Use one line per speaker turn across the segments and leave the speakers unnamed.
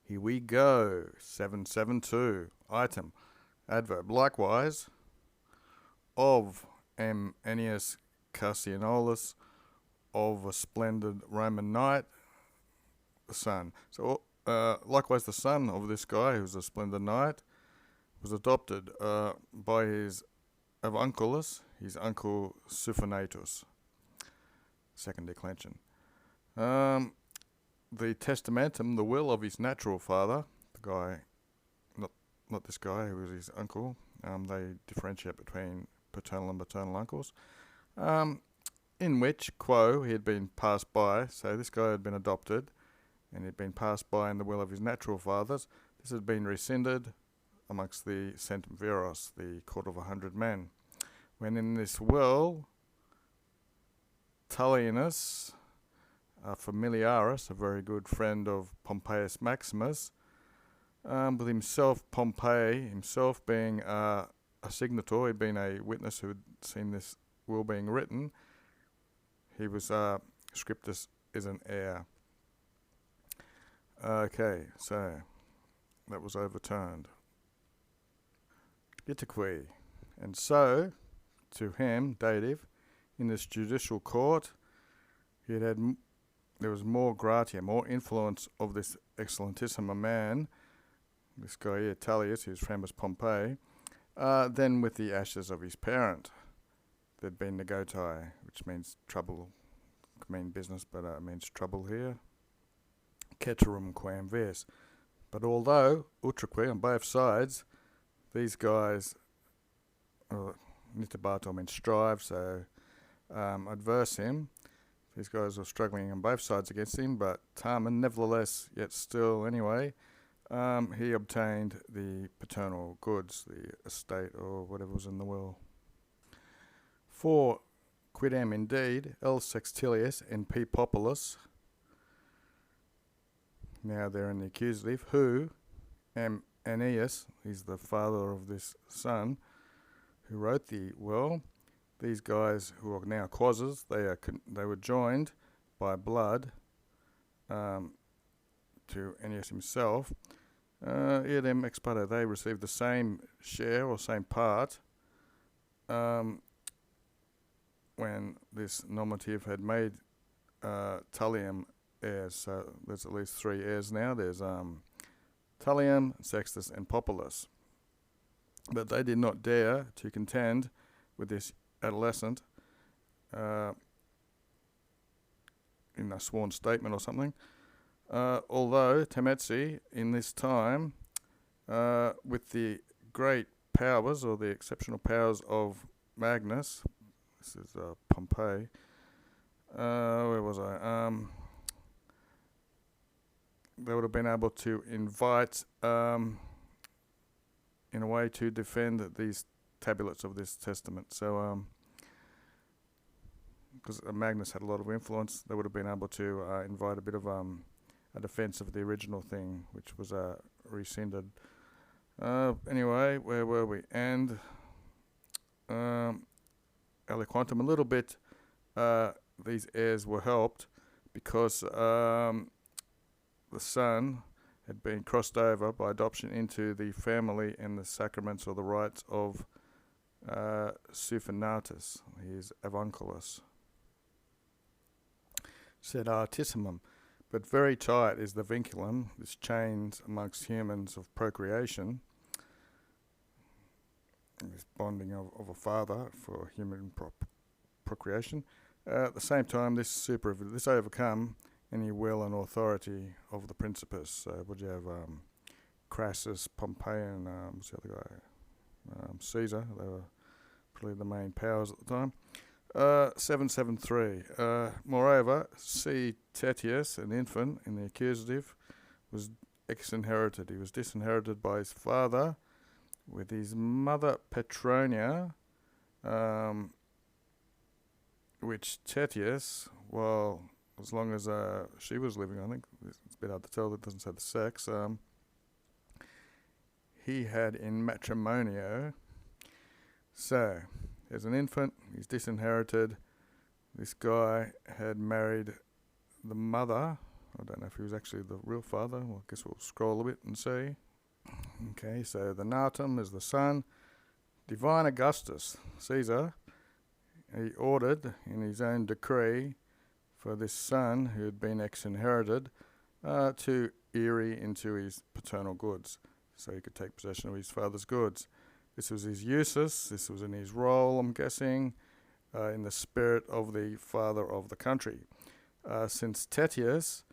Here we go. 772. Item. Adverb. Likewise, of Ennius Cassianolus, of a splendid Roman knight, the son. So, likewise, the son of this guy, who's a splendid knight, was adopted by his avunculus, his uncle Suphanatus. Second declension. The testamentum, the will of his natural father, the guy, not this guy who was his uncle. They differentiate between paternal and maternal uncles. In which, quo, he had been passed by, so this guy had been adopted, and he'd been passed by in the will of his natural fathers. This had been rescinded amongst the centum viros, the court of 100 men. When in this will, Tullianus, familiaris, a very good friend of Pompeius Maximus, with himself, Pompey, himself being a signator, he'd been a witness who had seen this will being written. He was scriptus is an heir. Okay, so that was overturned. Itiqui. And so, to him, dative, in this judicial court, there was more gratia, more influence of this excellentissima man, this guy here, Tullius, whose friend was Pompey, than with the ashes of his parent. There'd been negotii, which means trouble, could mean business, but it means trouble here. Ceterum quam vis. But although, utraque, on both sides, these guys, nitabato means strive, so adverse him. These guys were struggling on both sides against him, but Taman, nevertheless, yet still anyway, he obtained the paternal goods, the estate or whatever was in the will. 4. Quidem indeed, L. Sextilius and P. Populus, now they're in the accusative, who, Aeneas, he's the father of this son, who wrote the will. These guys, who are now quases, they were joined by blood to Aeneas himself. Idem ex parte, they received the same share or same part when this nominative had made Tullium heirs. So there's at least 3 heirs now. There's Tullium, Sextus, and Populus. But they did not dare to contend with this adolescent in a sworn statement or something. Although Temetsi, in this time, with the great powers or the exceptional powers of Magnus, this is Pompey, where was I? They would have been able to invite, in a way, to defend these tabulates of this testament. So, because Magnus had a lot of influence, they would have been able to invite a bit of a defense of the original thing, which was rescinded. Anyway, where were we? And aliquantum, a little bit, these heirs were helped because the son had been crossed over by adoption into the family and the sacraments or the rites of Suphanatus, his avunculus. Sed artissimum, but very tight is the vinculum, this chains amongst humans of procreation, this bonding of a father for human procreation. At the same time, this overcome any will and authority of the Principus. So would you have Crassus, Pompey, and what's the other guy? Caesar. They were probably the main powers at the time. 773. Moreover, C. Tetius, an infant in the accusative, was ex-inherited. He was disinherited by his father, with his mother Petronia, which Tetius, well, as long as she was living, I think, it's a bit hard to tell, it doesn't say the sex, he had in matrimonio. So, as an infant, he's disinherited. This guy had married the mother I don't know if he was actually the real father. Well, I guess we'll scroll a bit and see. Okay, so the Natum is the son. Divine Augustus, Caesar, he ordered in his own decree for this son who had been ex-inherited to erie into his paternal goods so he could take possession of his father's goods. This was his usus, this was in his role, I'm guessing, in the spirit of the father of the country. Since Tetius,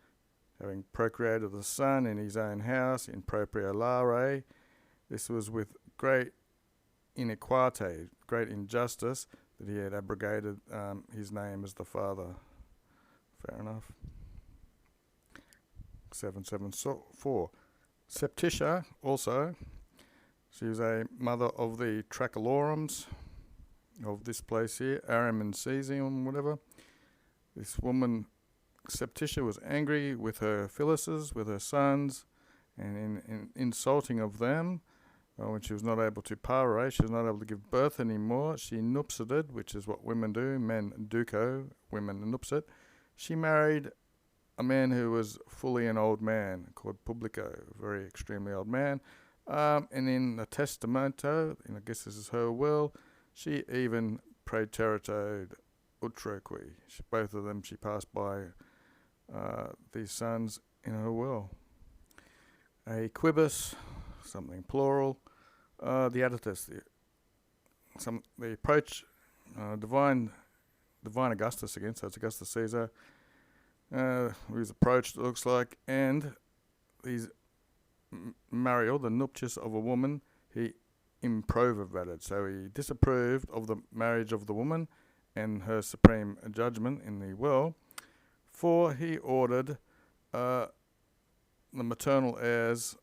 having procreated the son in his own house in propria lare, this was with great inequate, great injustice, that he had abrogated his name as the father. Fair enough. 774. Septitia also, she was a mother of the Trachalorums of this place here, Aram and Cesium, whatever. This woman, Septitia, was angry with her Phyllises, with her sons, and in insulting of them, when she was not able to parate, she was not able to give birth anymore, she nupsited, which is what women do, men duco, women nupsit. She married a man who was fully an old man, called Publico, a very extremely old man. And in the testamento, and I guess this is her will, she even praeteritoed utroque. Both of them she passed by these sons in her will. A quibus, something plural. The aditus, the approach, divine Augustus again, so it's Augustus Caesar, who's approached, it looks like, and he's Mariel, the nuptials of a woman, he improvated, so he disapproved of the marriage of the woman and her supreme judgment in the will, for he ordered the maternal heirs,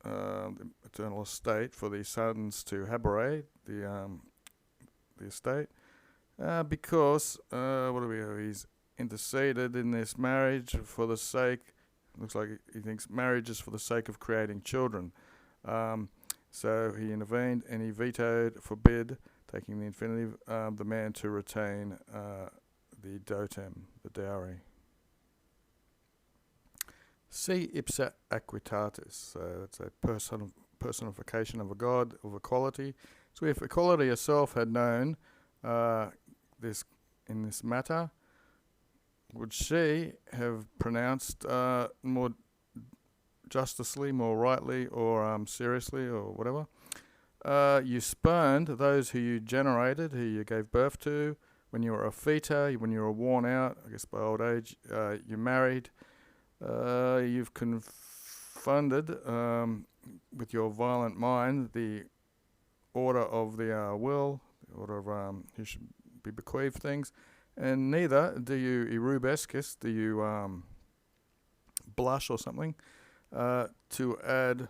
the maternal estate for the sons to haberate the estate, because he's interceded in this marriage for the sake, looks like he thinks marriage is for the sake of creating children. So he intervened and he forbid, taking the infinitive, the man to retain the dotem, the dowry. Si ipsa equitatis, so it's a personification of a god of equality. So if equality herself had known this in this matter, would she have pronounced more justly, more rightly, or seriously, or whatever? You spurned those who you generated, who you gave birth to, when you were a feta, when you were worn out, I guess by old age, you married. You've confunded with your violent mind the order of the will, the order of who should be bequeathed things, and neither do you erubescus, do you blush or something, to add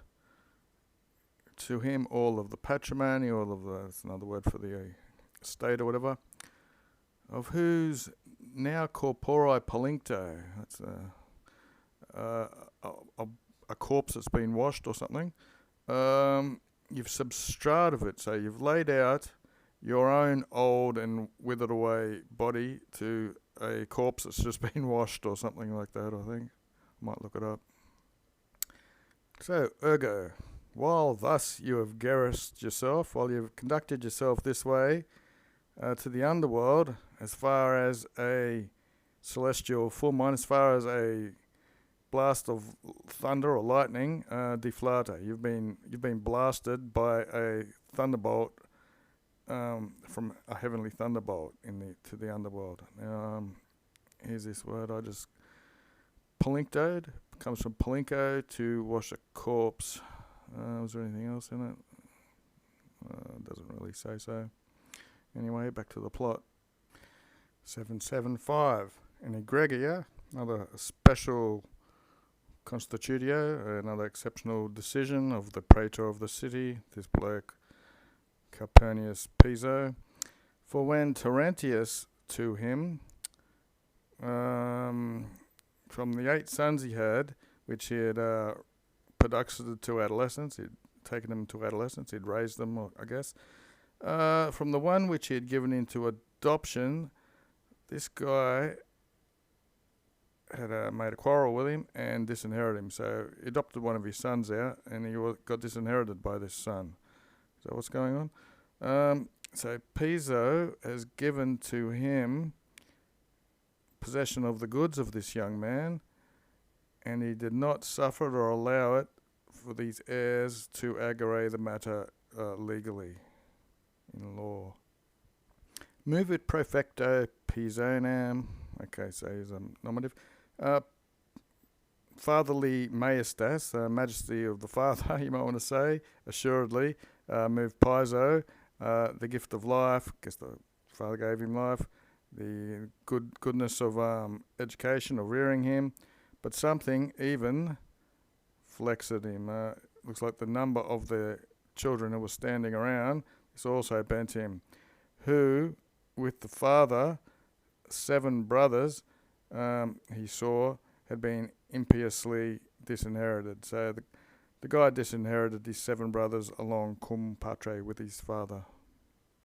to him all of the patrimony, all of the, that's another word for the estate or whatever, of whose now corpori palincto, that's a corpse that's been washed or something, you've substrated it, so you've laid out your own old and withered away body to a corpse that's just been washed or something like that, I think. I might look it up. So, ergo, while thus you have garrished yourself, while you've conducted yourself this way to the underworld, as far as a celestial full mind, as far as a blast of thunder or lightning, deflata. You've been blasted by a thunderbolt from a heavenly thunderbolt to the underworld. Here's this word I just palinctoed. Comes from palinko, to wash a corpse. Was there anything else in it? Doesn't really say so. Anyway, back to the plot. 775. An egregia, another special constitutio, another exceptional decision of the praetor of the city, this bloke Calpurnius Piso. For when Terentius to him, from the 8 sons he had, which he had produced to adolescence, he'd taken them to adolescence, he'd raised them, I guess. From the one which he had given into adoption, this guy had made a quarrel with him and disinherited him. So he adopted one of his sons out, and he got disinherited by this son. So what's going on? So Piso has given to him possession of the goods of this young man, and he did not suffer or allow it for these heirs to aggravate the matter legally in law. Movit profecto Pisonam. Okay, so he's a nominative. Fatherly majestas, majesty of the father, you might want to say, assuredly, moved Piso, the gift of life, guess the father gave him life, the goodness of education, of rearing him, but something even flexed him. Looks like the number of the children who were standing around, this also bent him, who, with the father, 7 brothers, he saw had been impiously disinherited. So the guy disinherited his 7 brothers along cum patre with his father.